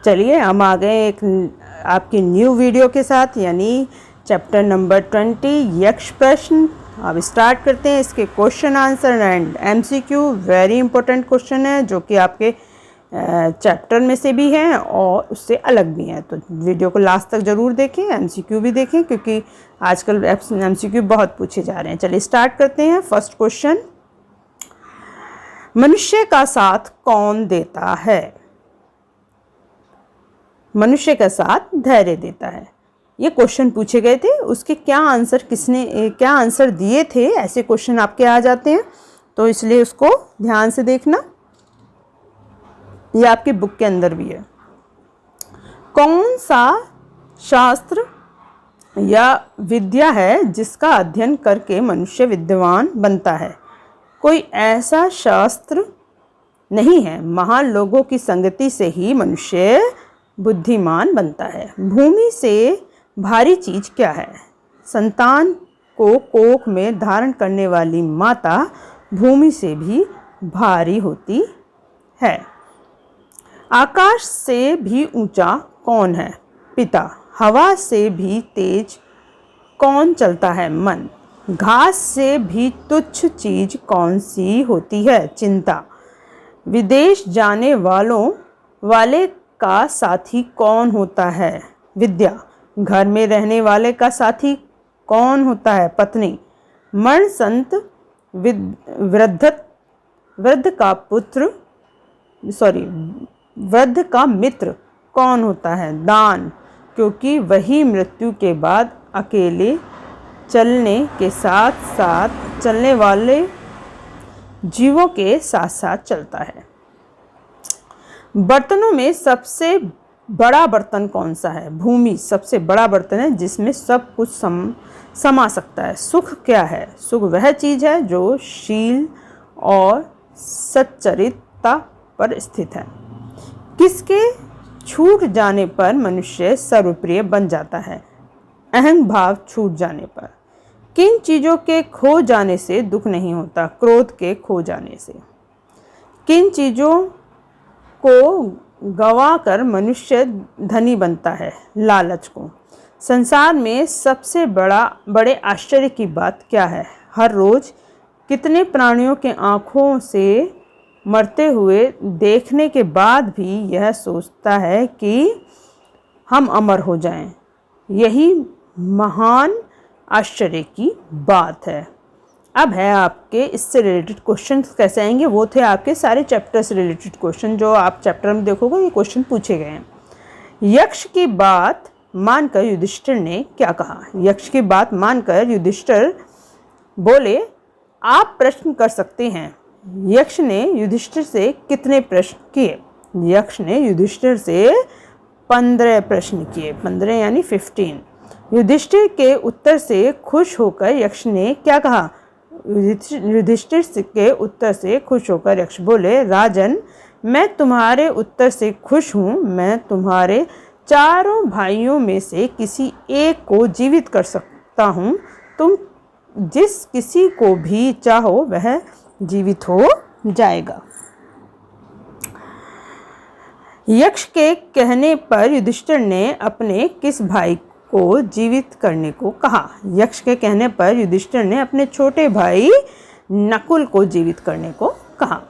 चलिए हम आ गए एक आपकी न्यू वीडियो के साथ, यानी चैप्टर नंबर 20 यक्ष प्रश्न। अब स्टार्ट करते हैं इसके question answer and MCQ. Very important question है जो कि आपके चैप्टर में से भी हैं और उससे अलग भी हैं, तो वीडियो को लास्ट तक ज़रूर देखें, एमसीक्यू भी देखें क्योंकि आजकल एमसीक्यू बहुत पूछे जा रहे हैं। चलिए स्टार्ट करते हैं। फर्स्ट क्वेश्चन, मनुष्य का साथ कौन देता है? मनुष्य का साथ धैर्य देता है। ये क्वेश्चन पूछे गए थे, उसके क्या आंसर दिए थे, ऐसे क्वेश्चन आपके आ जाते हैं, तो इसलिए उसको ध्यान से देखना। ये आपकी बुक के अंदर भी है। कौन सा शास्त्र या विद्या है जिसका अध्ययन करके मनुष्य विद्वान बनता है? कोई ऐसा शास्त्र नहीं है। महान लोगों की संगति से ही मनुष्य बुद्धिमान बनता है। भूमि से भारी चीज क्या है? संतान को कोख में धारण करने वाली माता भूमि से भी भारी होती है। आकाश से भी ऊंचा कौन है? पिता। हवा से भी तेज कौन चलता है? मन। घास से भी तुच्छ चीज कौन सी होती है? चिंता। विदेश जाने वाले का साथी कौन होता है? विद्या। घर में रहने वाले का साथी कौन होता है? पत्नी। मरण संत वृद्ध का मित्र कौन होता है? दान, क्योंकि वही मृत्यु के बाद अकेले चलने के साथ साथ चलने वाले जीवों के साथ साथ चलता है। बर्तनों में सबसे बड़ा बर्तन कौन सा है? भूमि सबसे बड़ा बर्तन है जिसमें सब कुछ समा सकता है। सुख क्या है? सुख वह चीज़ है जो शील और सच्चरित्रता पर स्थित है। किसके छूट जाने पर मनुष्य सर्वप्रिय बन जाता है? अहंग भाव छूट जाने पर। किन चीज़ों के खो जाने से दुख नहीं होता? क्रोध के खो जाने से। किन चीज़ों को गवा कर मनुष्य धनी बनता है? लालच को। संसार में सबसे बड़े आश्चर्य की बात क्या है? हर रोज कितने प्राणियों के आँखों से मरते हुए देखने के बाद भी यह सोचता है कि हम अमर हो जाएं। यही महान आश्चर्य की बात है। अब है आपके इससे रिलेटेड क्वेश्चन कैसे आएंगे, वो थे आपके सारे चैप्टर से रिलेटेड क्वेश्चन जो आप चैप्टर में देखोगे, ये क्वेश्चन पूछे गए हैं। यक्ष की बात मानकर युधिष्ठिर ने क्या कहा? यक्ष की बात मानकर युधिष्ठिर बोले, आप प्रश्न कर सकते हैं। यक्ष ने युधिष्ठिर से कितने प्रश्न किए? यक्ष ने युधिष्ठिर से 15 प्रश्न किए। 15 यानी 15। युधिष्ठिर के उत्तर से खुश होकर यक्ष ने क्या कहा? युधिष्ठिर के उत्तर से खुश होकर यक्ष बोले, राजन, मैं तुम्हारे उत्तर से खुश हूँ। मैं तुम्हारे चारों भाइयों में से किसी एक को जीवित कर सकता हूँ। तुम जिस किसी को भी चाहो वह जीवित हो जाएगा। यक्ष के कहने पर युधिष्ठिर ने अपने किस भाई को जीवित करने को कहा? यक्ष के कहने पर युधिष्ठिर ने अपने छोटे भाई नकुल को जीवित करने को कहा।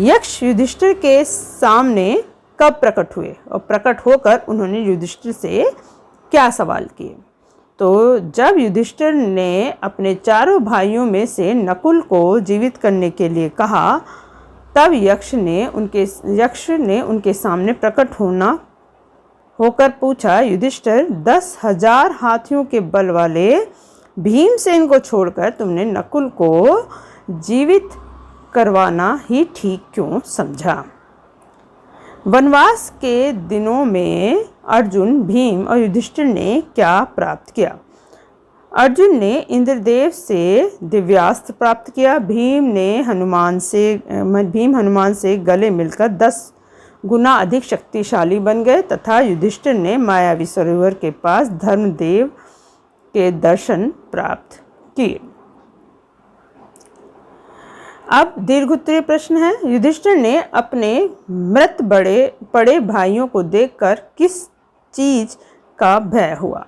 यक्ष युधिष्ठिर के सामने कब प्रकट हुए और प्रकट होकर उन्होंने युधिष्ठिर से क्या सवाल किए? तो जब युधिष्ठिर ने अपने चारों भाइयों में से नकुल को जीवित करने के लिए कहा, तब यक्ष ने उनके सामने प्रकट होकर पूछा, युधिष्ठिर, 10,000 हाथियों के बल वाले भीमसेन को छोड़कर तुमने नकुल को जीवित करवाना ही ठीक क्यों समझा? वनवास के दिनों में अर्जुन, भीम और युधिष्ठिर ने क्या प्राप्त किया? अर्जुन ने इंद्रदेव से दिव्यास्त्र प्राप्त किया। भीम हनुमान से गले मिलकर 10 गुना अधिक शक्तिशाली बन गए तथा युधिष्ठिर ने मायावी सरोवर के पास धर्मदेव के दर्शन प्राप्त किए। अब दीर्घ उत्तरीय प्रश्न है। युधिष्ठिर ने अपने मृत पड़े भाइयों को देखकर किस चीज का भय हुआ?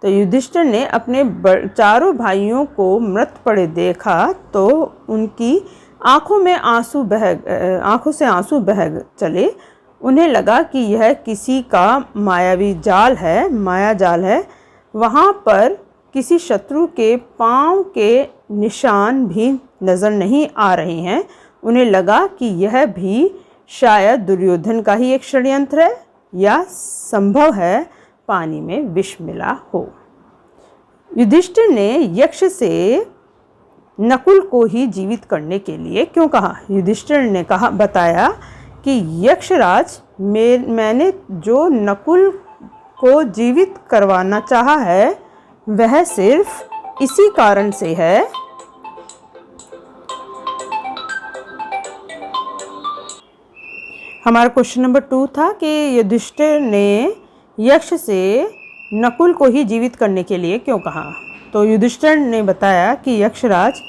तो युधिष्ठिर ने अपने चारों भाइयों को मृत पड़े देखा तो उनकी आंखों से आंसू बह चले। उन्हें लगा कि यह किसी का माया जाल है। वहाँ पर किसी शत्रु के पांव के निशान भी नज़र नहीं आ रहे हैं। उन्हें लगा कि यह भी शायद दुर्योधन का ही एक षड्यंत्र है या संभव है पानी में विष मिला हो। युधिष्ठिर ने यक्ष से नकुल को ही जीवित करने के लिए क्यों कहा? युधिष्ठिर ने बताया कि यक्षराज, मैंने जो नकुल को जीवित करवाना चाहा है वह सिर्फ इसी कारण से है हमारा क्वेश्चन नंबर 2 था कि युधिष्ठिर ने यक्ष से नकुल को ही जीवित करने के लिए क्यों कहा? तो युधिष्ठिर ने बताया कि यक्षराज,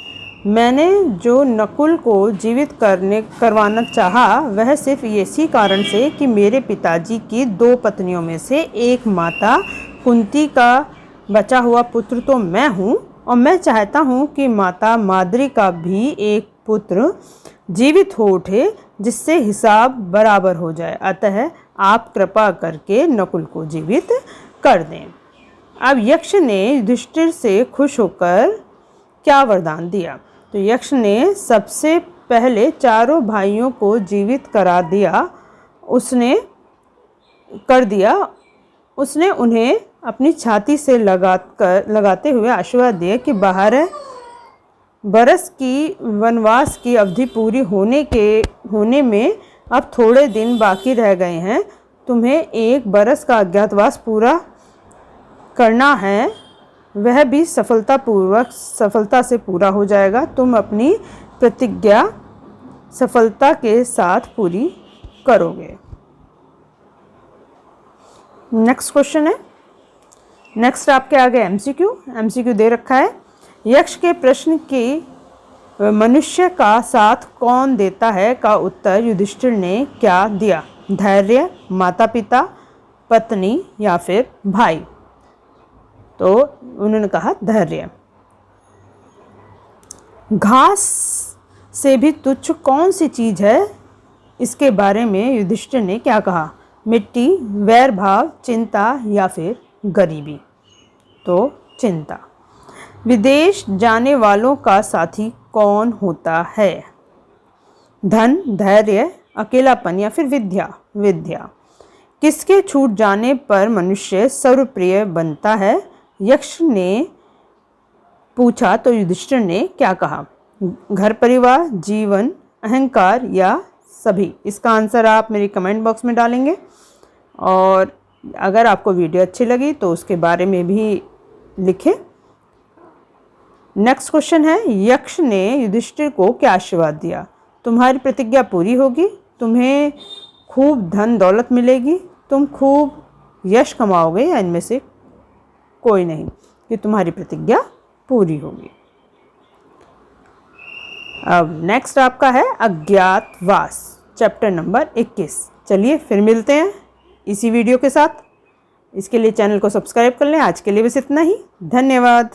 मैंने जो नकुल को जीवित करवाना चाहा वह सिर्फ इसी कारण से कि मेरे पिताजी की 2 पत्नियों में से एक माता कुंती का बचा हुआ पुत्र तो मैं हूँ और मैं चाहता हूँ कि माता माद्री का भी एक पुत्र जीवित हो उठे जिससे हिसाब बराबर हो जाए। अतः आप कृपा करके नकुल को जीवित कर दें। अब यक्ष ने युधिष्ठिर से खुश होकर क्या वरदान दिया? तो यक्ष ने सबसे पहले चारों भाइयों को जीवित करा दिया। उसने उन्हें अपनी छाती से लगाते हुए आशीर्वाद दिया कि 12 बरस की वनवास की अवधि पूरी होने में अब थोड़े दिन बाकी रह गए हैं। तुम्हें 1 बरस का अज्ञातवास पूरा करना है, वह भी सफलता से पूरा हो जाएगा। तुम अपनी प्रतिज्ञा सफलता के साथ पूरी करोगे। नेक्स्ट क्वेश्चन है। नेक्स्ट आपके आगे एमसीक्यू दे रखा है। यक्ष के प्रश्न की मनुष्य का साथ कौन देता है का उत्तर युधिष्ठिर ने क्या दिया? धैर्य, माता पिता, पत्नी या फिर भाई? तो उन्होंने कहा धैर्य। घास से भी तुच्छ कौन सी चीज है, इसके बारे में युधिष्ठिर ने क्या कहा? मिट्टी, वैर भाव, चिंता या फिर गरीबी? तो चिंता। विदेश जाने वालों का साथी कौन होता है? धन, धैर्य, अकेलापन या फिर विद्या? किसके छूट जाने पर मनुष्य सर्वप्रिय बनता है? यक्ष ने पूछा तो युधिष्ठिर ने क्या कहा? घर परिवार, जीवन, अहंकार या सभी? इसका आंसर आप मेरे कमेंट बॉक्स में डालेंगे। और अगर आपको वीडियो अच्छी लगी तो उसके बारे में भी लिखें। नेक्स्ट क्वेश्चन है। यक्ष ने युधिष्ठिर को क्या आशीर्वाद दिया? तुम्हारी प्रतिज्ञा पूरी होगी, तुम्हें खूब धन दौलत मिलेगी, तुम खूब यश कमाओगे या इनमें से कोई नहीं, कि तुम्हारी प्रतिज्ञा पूरी होगी। अब नेक्स्ट आपका है अज्ञातवास, चैप्टर नंबर 21। चलिए फिर मिलते हैं इसी वीडियो के साथ। इसके लिए चैनल को सब्सक्राइब कर लें। आज के लिए बस इतना ही। धन्यवाद।